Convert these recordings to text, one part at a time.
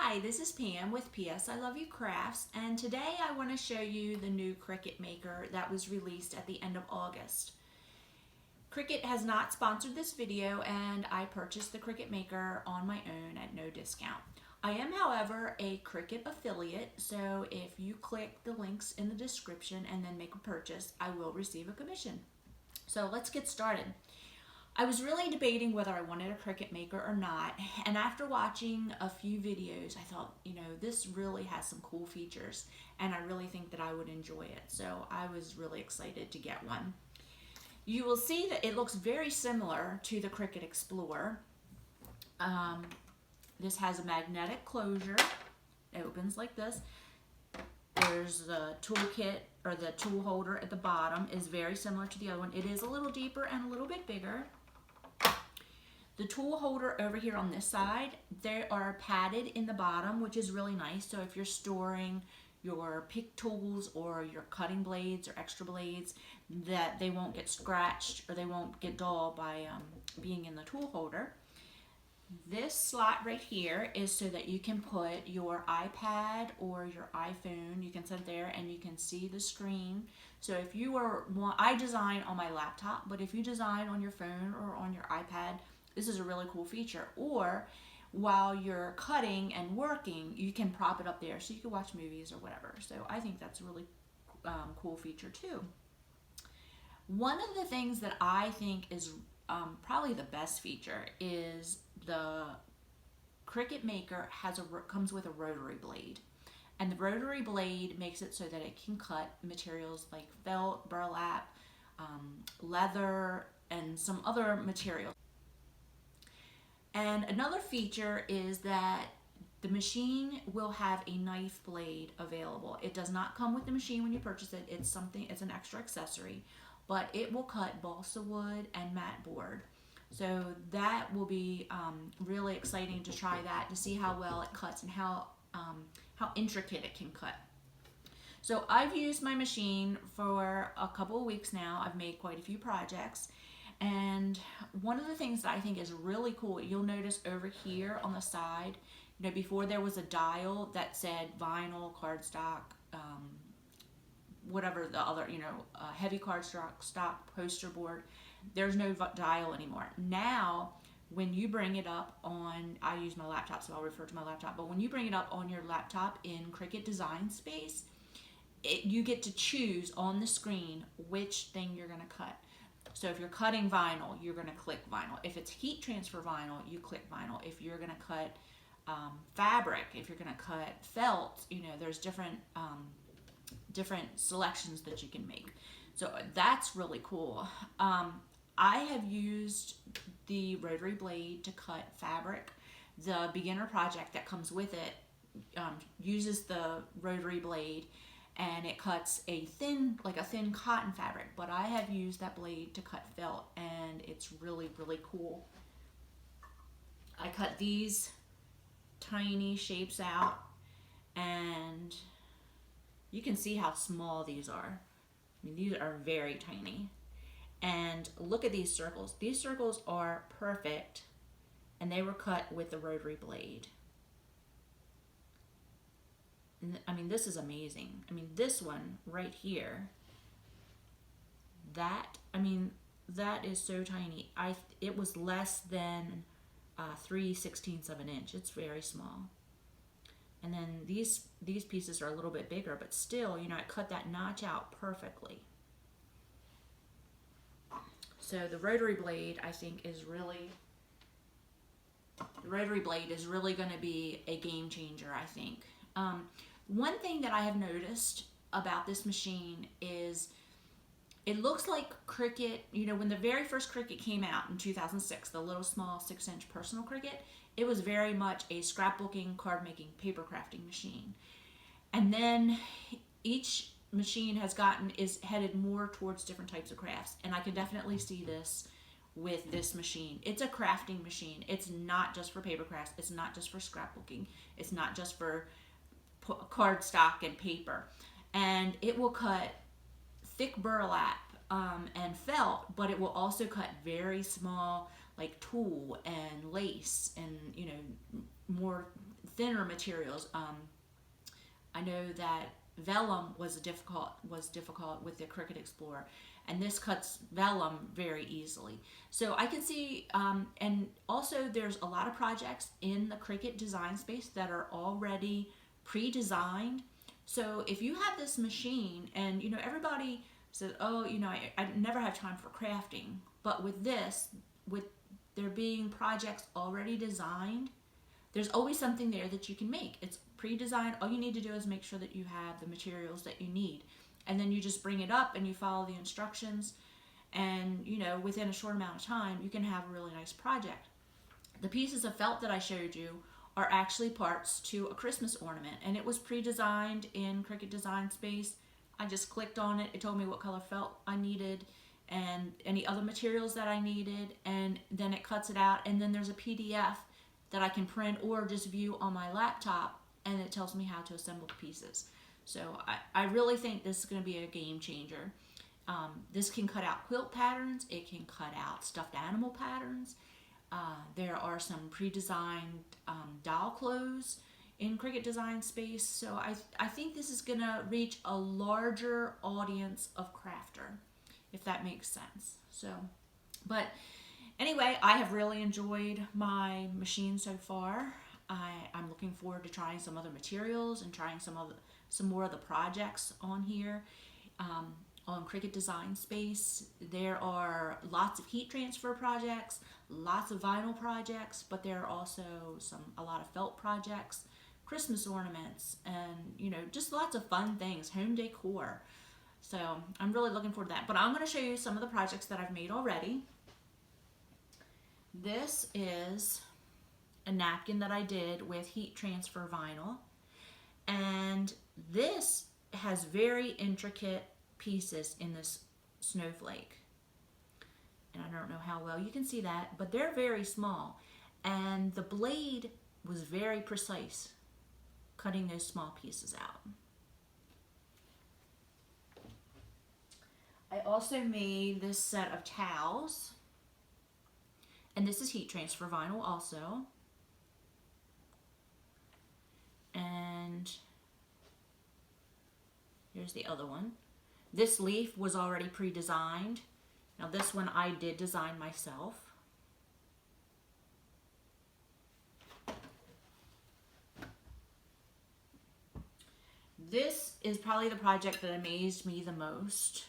Hi, this is Pam with PS I Love You Crafts, and today I want to show you the new Cricut Maker that was released at the end of August. Cricut has not sponsored this video, and I purchased the Cricut Maker on my own at no discount. I am, however, a Cricut affiliate, so if you click the links in the description and then make a purchase, I will receive a commission. So let's get started. I was really debating whether I wanted a Cricut Maker or not, and after watching a few videos, I thought, this really has some cool features, and I really think that I would enjoy it, so I was really excited to get one. You will see that it looks very similar to the Cricut Explorer. This has a magnetic closure. It opens like this. There's the toolkit, or the tool holder at the bottom is very similar to the other one. It is a little deeper and a little bit bigger. The tool holder over here on this side, they are padded in the bottom, which is really nice. So if you're storing your pick tools or your cutting blades or extra blades, that they won't get scratched or they won't get dull by being in the tool holder. This slot right here is so that you can put your iPad or your iPhone, you can sit there and you can see the screen. So if you I design on my laptop, but if you design on your phone or on your iPad, this is a really cool feature. Or while you're cutting and working, you can prop it up there so you can watch movies or whatever. So I think that's a really cool feature too. One of the things that I think is probably the best feature is the Cricut Maker comes with a rotary blade. And the rotary blade makes it so that it can cut materials like felt, burlap, leather, and some other materials. And another feature is that the machine will have a knife blade available. It does not come with the machine when you purchase it. It's an extra accessory, but it will cut balsa wood and mat board. So that will be really exciting to try that, to see how well it cuts and how intricate it can cut. So I've used my machine for a couple of weeks now. I've made quite a few projects. And one of the things that I think is really cool, you'll notice over here on the side, before there was a dial that said vinyl, cardstock, whatever the other, heavy cardstock, poster board, there's no dial anymore. Now, when you bring it up on, I use my laptop, so I'll refer to my laptop, but when you bring it up on your laptop in Cricut Design Space, you get to choose on the screen which thing you're going to cut. So if you're cutting vinyl, you're going to click vinyl. If it's heat transfer vinyl, you click vinyl. If you're going to cut fabric, if you're going to cut felt, there's different selections that you can make. So that's really cool. I have used the rotary blade to cut fabric. The beginner project that comes with it uses the rotary blade, and it cuts a thin cotton fabric, but I have used that blade to cut felt, and it's really, really cool. I cut these tiny shapes out, and you can see how small these are. I mean, these are very tiny. And look at these circles. These circles are perfect, and they were cut with the rotary blade. I mean, this is amazing. I mean, this one right here, that is so tiny. It was less than 3/16 of an inch. It's very small. And then these pieces are a little bit bigger, but still, I cut that notch out perfectly. So the rotary blade, I think, is really going to be a game changer, I think. One thing that I have noticed about this machine is it looks like Cricut, when the very first Cricut came out in 2006, the little small 6-inch personal Cricut, it was very much a scrapbooking, card making, paper crafting machine. And then each machine is headed more towards different types of crafts. And I can definitely see this with this machine. It's a crafting machine. It's not just for paper crafts. It's not just for scrapbooking. It's not just for cardstock and paper. And it will cut thick burlap and felt, but it will also cut very small, like tulle and lace and more thinner materials. I know that Vellum was difficult with the Cricut Explorer, and this cuts Vellum very easily. So I can see, and also there's a lot of projects in the Cricut Design Space that are already pre-designed. So if you have this machine, and you know, everybody says, oh, you know, I never have time for crafting, but with this, with there being projects already designed, there's always something there that you can make. It's pre-designed. All you need to do is make sure that you have the materials that you need, and then you just bring it up and you follow the instructions, and you know, within a short amount of time you can have a really nice project. The pieces of felt that I showed you are actually parts to a Christmas ornament, and it was pre-designed in Cricut Design Space. I just clicked on it, it told me what color felt I needed and any other materials that I needed, and then it cuts it out, and then there's a PDF that I can print or just view on my laptop, and it tells me how to assemble the pieces. So I really think this is going to be a game changer. This can cut out quilt patterns, it can cut out stuffed animal patterns. There are some pre-designed doll clothes in Cricut Design Space. So I think this is going to reach a larger audience of crafter, if that makes sense. So, but anyway, I have really enjoyed my machine so far. I'm looking forward to trying some other materials and trying some more of the projects on here. On Cricut Design Space, there are lots of heat transfer projects, lots of vinyl projects, but there are also a lot of felt projects, Christmas ornaments, and you know, just lots of fun things, home decor. So I'm really looking forward to that. But I'm going to show you some of the projects that I've made already. This is a napkin that I did with heat transfer vinyl, and this has very intricate pieces in this snowflake, and I don't know how well you can see that, but they're very small, and the blade was very precise cutting those small pieces out. I also made this set of towels, and this is heat transfer vinyl also, and here's the other one. This leaf was already pre-designed. Now this one I did design myself. This is probably the project that amazed me the most.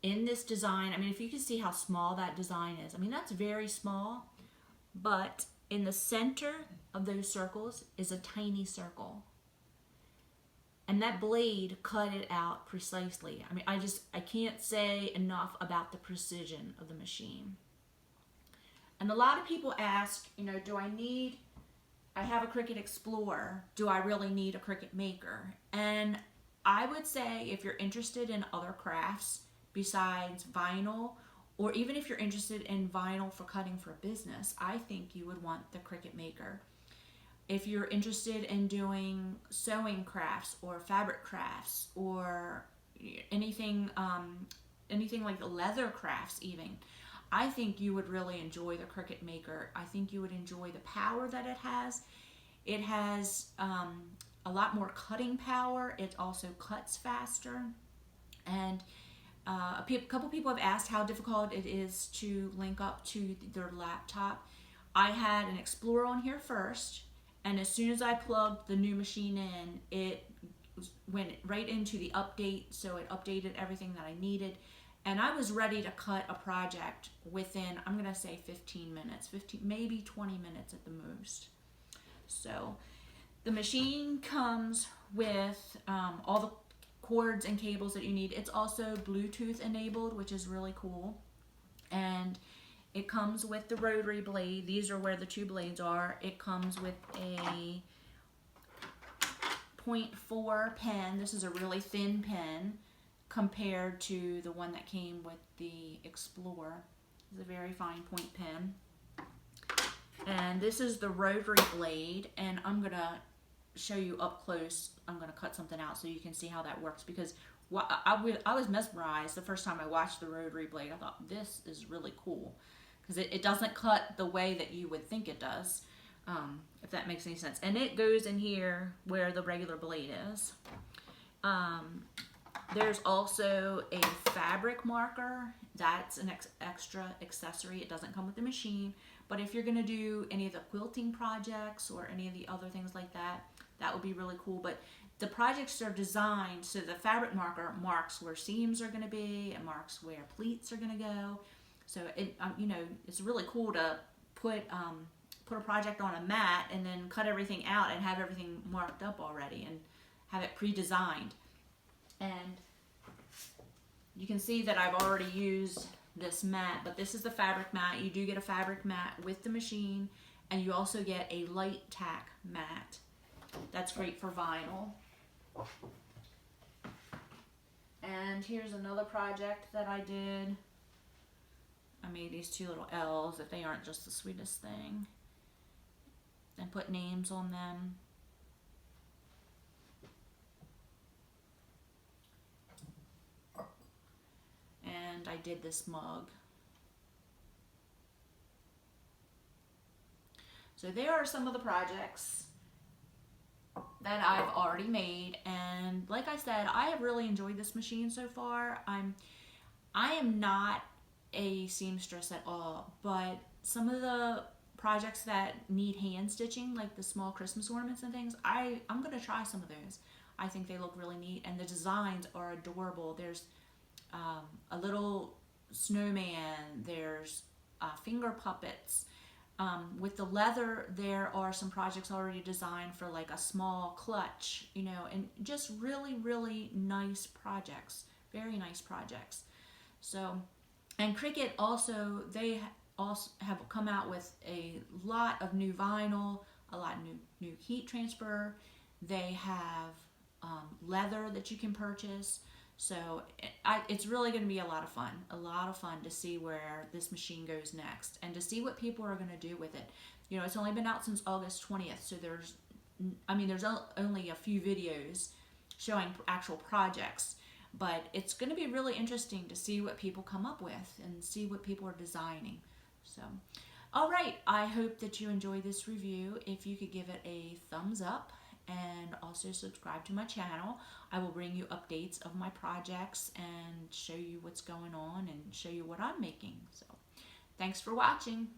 In this design, I mean, if you can see how small that design is, I mean, that's very small, but in the center of those circles is a tiny circle. And that blade cut it out precisely. I mean, I can't say enough about the precision of the machine. And a lot of people ask, you know, I have a Cricut Explorer, do I really need a Cricut Maker? And I would say if you're interested in other crafts besides vinyl, or even if you're interested in vinyl for cutting for a business, I think you would want the Cricut Maker. If you're interested in doing sewing crafts or fabric crafts or anything like leather crafts even, I think you would really enjoy the Cricut Maker. I think you would enjoy the power that it has. It has a lot more cutting power. It also cuts faster. And a couple people have asked how difficult it is to link up to their laptop. I had an Explorer on here first, and as soon as I plugged the new machine in, it went right into the update, so it updated everything that I needed, and I was ready to cut a project within, I'm gonna say 15 minutes, maybe 20 minutes at the most. So the machine comes with all the cords and cables that you need. It's also Bluetooth enabled, which is really cool, and it comes with the rotary blade. These are where the two blades are. It comes with a 0.4 pen. This is a really thin pen compared to the one that came with the Explorer. It's a very fine point pen. And this is the rotary blade, and I'm gonna show you up close. I'm gonna cut something out so you can see how that works, because I was mesmerized the first time I watched the rotary blade. I thought, this is really cool, because it doesn't cut the way that you would think it does, if that makes any sense. And it goes in here where the regular blade is. There's also a fabric marker. That's an extra accessory. It doesn't come with the machine, but if you're going to do any of the quilting projects or any of the other things like that, that would be really cool. But the projects are designed so the fabric marker marks where seams are going to be and marks where pleats are going to go. So it, you know, it's really cool to put a project on a mat and then cut everything out and have everything marked up already and have it pre-designed. And you can see that I've already used this mat, but this is the fabric mat. You do get a fabric mat with the machine, and you also get a light tack mat. That's great for vinyl. And here's another project that I did. I made these two little L's, if they aren't just the sweetest thing, and put names on them. And I did this mug. So there are some of the projects that I've already made, and like I said, I have really enjoyed this machine so far. I am not a seamstress at all, but some of the projects that need hand stitching, like the small Christmas ornaments and things, I'm gonna try some of those. I think they look really neat, and the designs are adorable. There's a little snowman, there's finger puppets. With the leather, there are some projects already designed for like a small clutch, you know, and just really, really nice projects, very nice projects. So, and Cricut also, they also have come out with a lot of new vinyl, a lot of new heat transfer. They have leather that you can purchase. So it's really going to be a lot of fun to see where this machine goes next and to see what people are going to do with it. You know, it's only been out since August 20th, so there's only a few videos showing actual projects, but it's going to be really interesting to see what people come up with and see what people are designing. So, all right, I hope that you enjoyed this review. If you could give it a thumbs up, and also subscribe to my channel. I will bring you updates of my projects and show you what's going on and show you what I'm making. So thanks for watching.